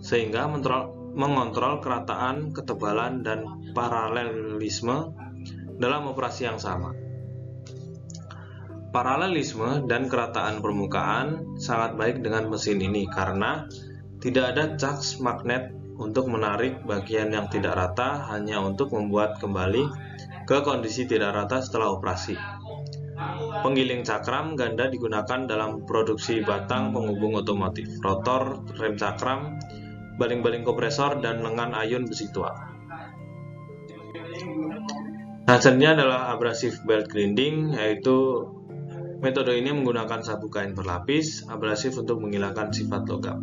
sehingga mengontrol kerataan, ketebalan, dan paralelisme dalam operasi yang sama. Paralelisme dan kerataan permukaan sangat baik dengan mesin ini karena tidak ada caks magnet untuk menarik bagian yang tidak rata, hanya untuk membuat kembali ke kondisi tidak rata setelah operasi. Penggiling cakram ganda digunakan dalam produksi batang penghubung otomotif, rotor, rem cakram, baling-baling kompresor, dan lengan ayun besi tua. Hasilnya adalah abrasive belt grinding, yaitu metode ini menggunakan sabuk kain berlapis abrasif untuk menghilangkan sifat logam.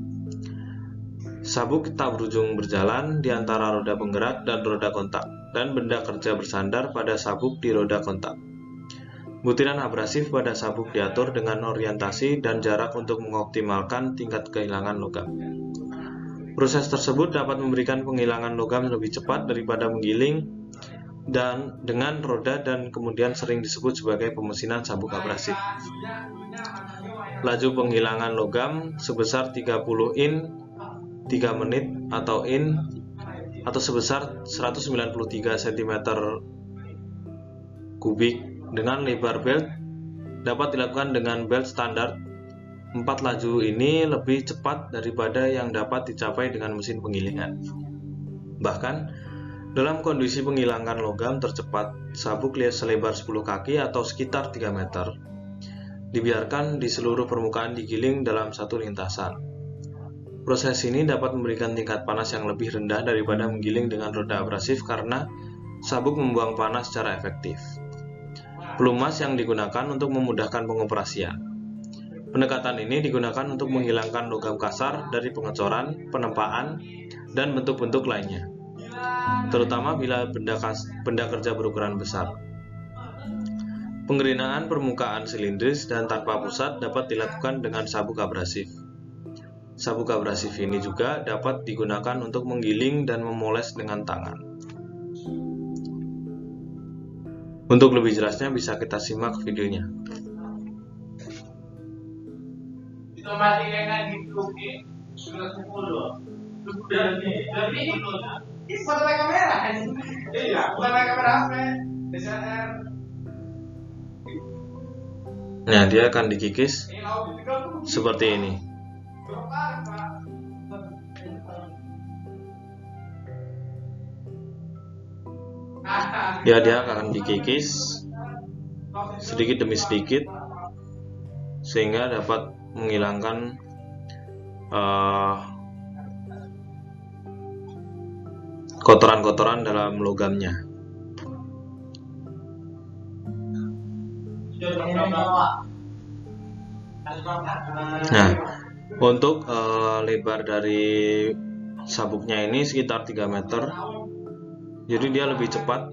Sabuk tak berujung berjalan di antara roda penggerak dan roda kontak, dan benda kerja bersandar pada sabuk di roda kontak. Butiran abrasif pada sabuk diatur dengan orientasi dan jarak untuk mengoptimalkan tingkat kehilangan logam. Proses tersebut dapat memberikan penghilangan logam lebih cepat daripada menggiling dan dengan roda dan kemudian sering disebut sebagai pemesinan sabuk abrasif. Laju penghilangan logam sebesar 30 in 3 menit atau sebesar 193 cm kubik dengan lebar belt dapat dilakukan dengan belt standar. 4 laju ini lebih cepat daripada yang dapat dicapai dengan mesin penggilingan. Bahkan, dalam kondisi penghilangan logam tercepat, sabuk selebar 10 kaki atau sekitar 3 meter dibiarkan di seluruh permukaan digiling dalam satu lintasan. Proses ini dapat memberikan tingkat panas yang lebih rendah daripada menggiling dengan roda abrasif karena sabuk membuang panas secara efektif. Pelumas yang digunakan untuk memudahkan pengoperasian. Pendekatan ini digunakan untuk menghilangkan logam kasar dari pengecoran, penempaan, dan bentuk-bentuk lainnya, terutama bila benda kerja berukuran besar. Penggerinaan permukaan silindris dan tanpa pusat dapat dilakukan dengan sabuk abrasif. Sabuk abrasif ini juga dapat digunakan untuk menggiling dan memoles dengan tangan. Untuk lebih jelasnya bisa kita simak videonya. Nah, dia akan dikikis seperti ini. Ya, dia akan dikikis sedikit demi sedikit sehingga dapat menghilangkan kotoran-kotoran dalam logamnya. Nah, untuk lebar dari sabuknya ini sekitar 3 meter, jadi dia lebih cepat.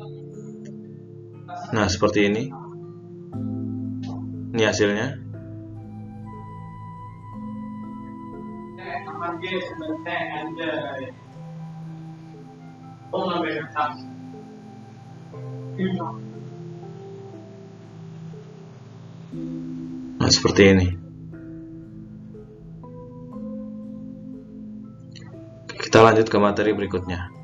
Nah, seperti ini. Ini hasilnya. Nah, seperti ini. Kita lanjut ke materi berikutnya.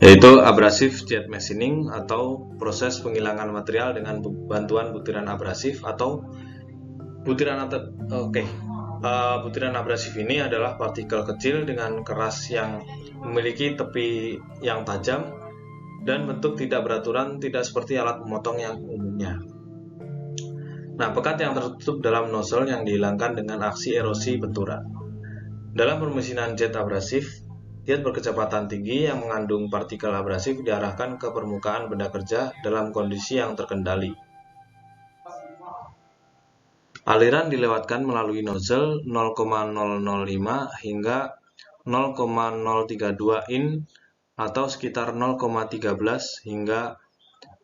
yaitu abrasive jet machining atau proses penghilangan material dengan bantuan butiran abrasif atau butiran butiran abrasif ini adalah partikel kecil dengan keras yang memiliki tepi yang tajam dan bentuk tidak beraturan, tidak seperti alat pemotong yang umumnya. Nah, pekat yang tertutup dalam nozzle yang dihilangkan dengan aksi erosi benturan. Dalam permesinan jet abrasif, jet berkecepatan tinggi yang mengandung partikel abrasif diarahkan ke permukaan benda kerja dalam kondisi yang terkendali. Aliran dilewatkan melalui nozzle 0,005 hingga 0,032 in atau sekitar 0,13 hingga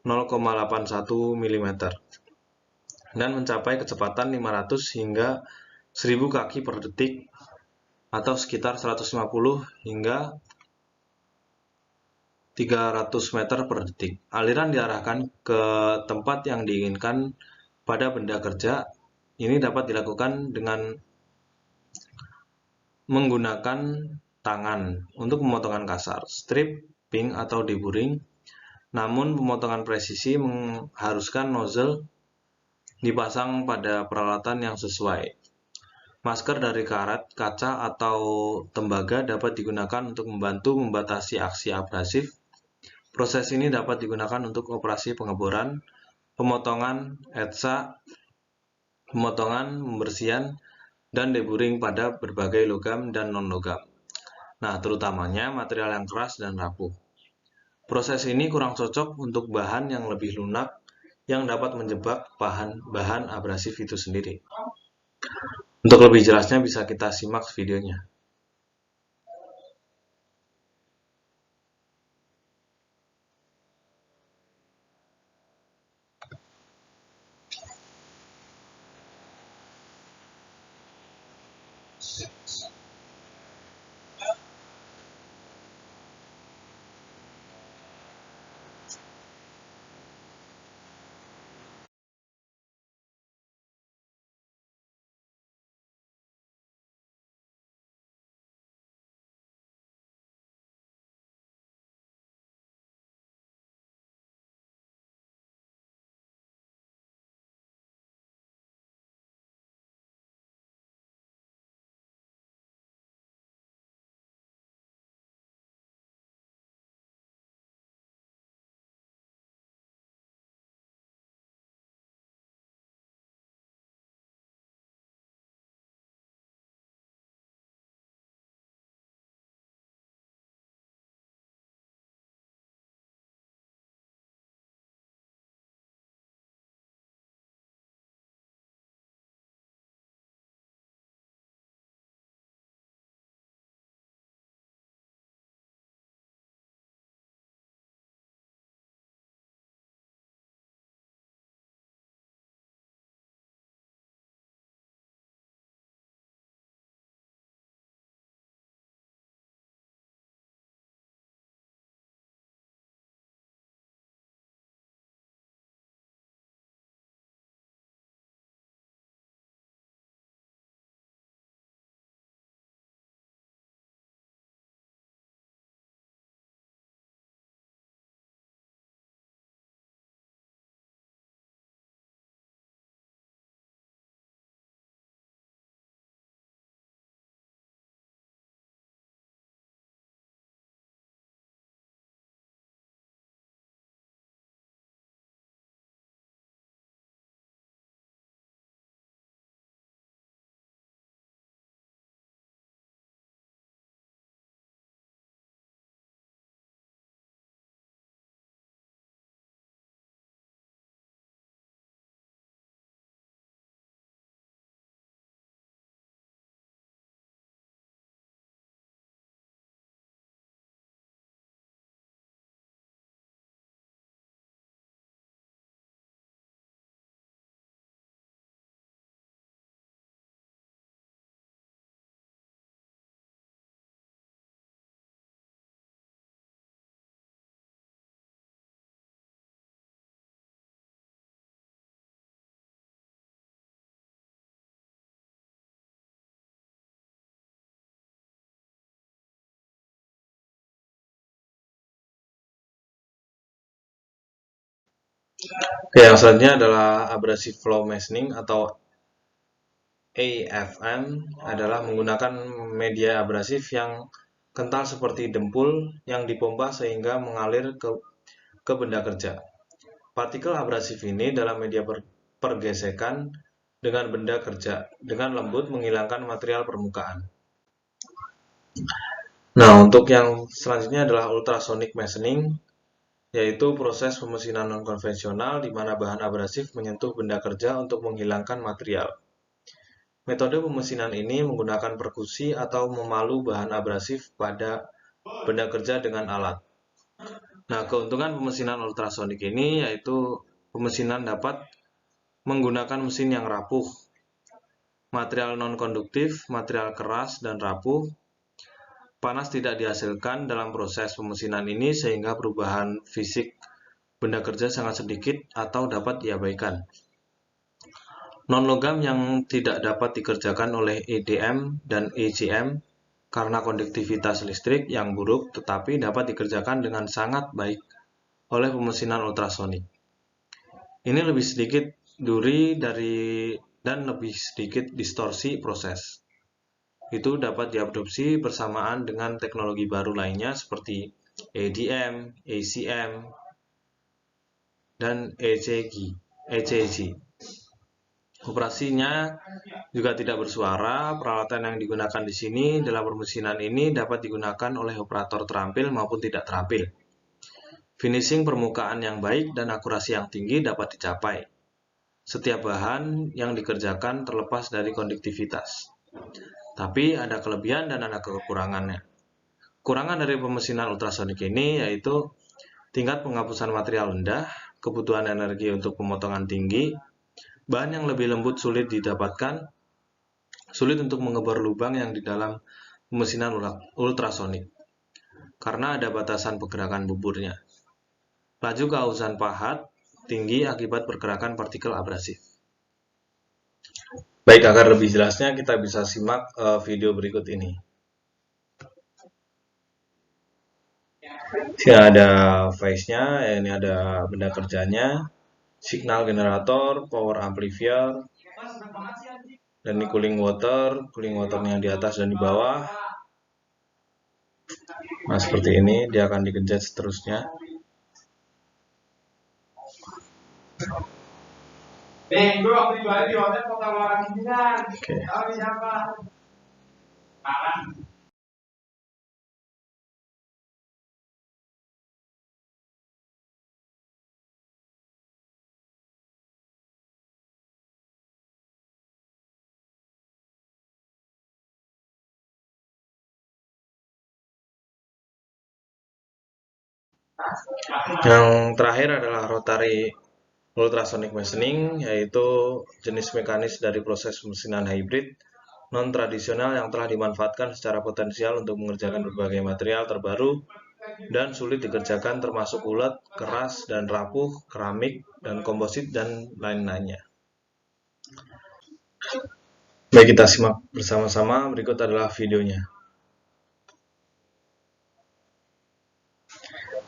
0,81 mm dan mencapai kecepatan 500 hingga 1000 kaki per detik atau sekitar 150 hingga 300 meter per detik. Aliran diarahkan ke tempat yang diinginkan pada benda kerja. Ini dapat dilakukan dengan menggunakan tangan untuk pemotongan kasar, stripping atau deburring. Namun pemotongan presisi mengharuskan nozzle dipasang pada peralatan yang sesuai. Masker dari karet, kaca, atau tembaga dapat digunakan untuk membantu membatasi aksi abrasif. Proses ini dapat digunakan untuk operasi pengeboran, pemotongan, etsa, pemotongan, pembersihan, dan deburring pada berbagai logam dan non-logam. Nah, terutamanya material yang keras dan rapuh. Proses ini kurang cocok untuk bahan yang lebih lunak yang dapat menjebak bahan abrasif itu sendiri. Untuk lebih jelasnya bisa kita simak videonya. Oke, yang selanjutnya adalah abrasive flow machining atau AFM adalah menggunakan media abrasif yang kental seperti dempul yang dipompa sehingga mengalir ke benda kerja. Partikel abrasif ini dalam media pergesekan dengan benda kerja dengan lembut menghilangkan material permukaan. Nah, untuk yang selanjutnya adalah ultrasonic machining, yaitu proses pemesinan non-konvensional di mana bahan abrasif menyentuh benda kerja untuk menghilangkan material. Metode pemesinan ini menggunakan perkusi atau memalu bahan abrasif pada benda kerja dengan alat. Nah, keuntungan pemesinan ultrasonik ini yaitu pemesinan dapat menggunakan mesin yang rapuh, material non-konduktif, material keras dan rapuh. Panas tidak dihasilkan dalam proses pemesinan ini sehingga perubahan fisik benda kerja sangat sedikit atau dapat diabaikan. Non-logam yang tidak dapat dikerjakan oleh EDM dan ECM karena konduktivitas listrik yang buruk tetapi dapat dikerjakan dengan sangat baik oleh pemesinan ultrasonik. Ini lebih sedikit duri dan lebih sedikit distorsi proses. Itu dapat diadopsi bersamaan dengan teknologi baru lainnya seperti EDM, ACM, dan ECG. Operasinya juga tidak bersuara. Peralatan yang digunakan di sini dalam permesinan ini dapat digunakan oleh operator terampil maupun tidak terampil. Finishing permukaan yang baik dan akurasi yang tinggi dapat dicapai. Setiap bahan yang dikerjakan terlepas dari konduktivitas. Tapi ada kelebihan dan ada kekurangannya. Kurangan dari pemesinan ultrasonik ini yaitu tingkat penghapusan material rendah, kebutuhan energi untuk pemotongan tinggi, bahan yang lebih lembut sulit didapatkan, sulit untuk mengebor lubang yang di dalam pemesinan ultrasonik, karena ada batasan pergerakan buburnya. Laju kehausan pahat tinggi akibat pergerakan partikel abrasif. Baik, agar lebih jelasnya kita bisa simak video berikut ini. Sini ada face-nya, ini ada benda kerjanya, signal generator, power amplifier, dan ini cooling waternya di atas dan di bawah. Nah, seperti ini dia akan digenjot seterusnya. Oke. Yang terakhir adalah rotary ultrasonic machining, yaitu jenis mekanis dari proses pemesinan hybrid non-tradisional yang telah dimanfaatkan secara potensial untuk mengerjakan berbagai material terbaru dan sulit dikerjakan termasuk ulet, keras, dan rapuh, keramik, dan komposit, dan lain-lainnya. Baik, kita simak bersama-sama, berikut adalah videonya.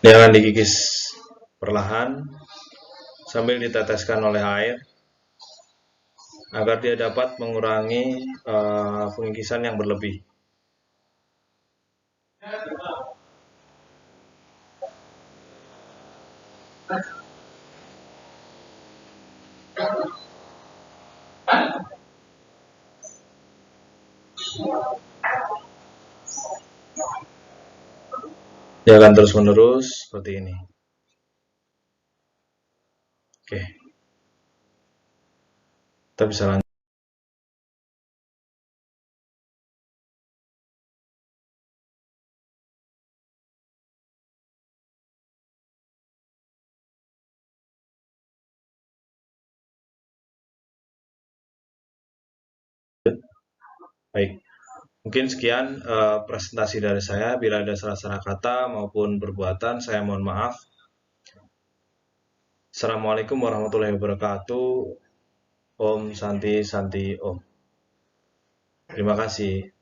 Dia akan dikikis perlahan sambil diteteskan oleh air agar dia dapat mengurangi pengikisan yang berlebih. Dia akan terus-menerus seperti ini. Oke. Kita bisa lanjut. Baik. Mungkin sekian presentasi dari saya. Bila ada salah-salah kata maupun perbuatan, saya mohon maaf. Assalamualaikum warahmatullahi wabarakatuh. Om Santi Santi Om. Terima kasih.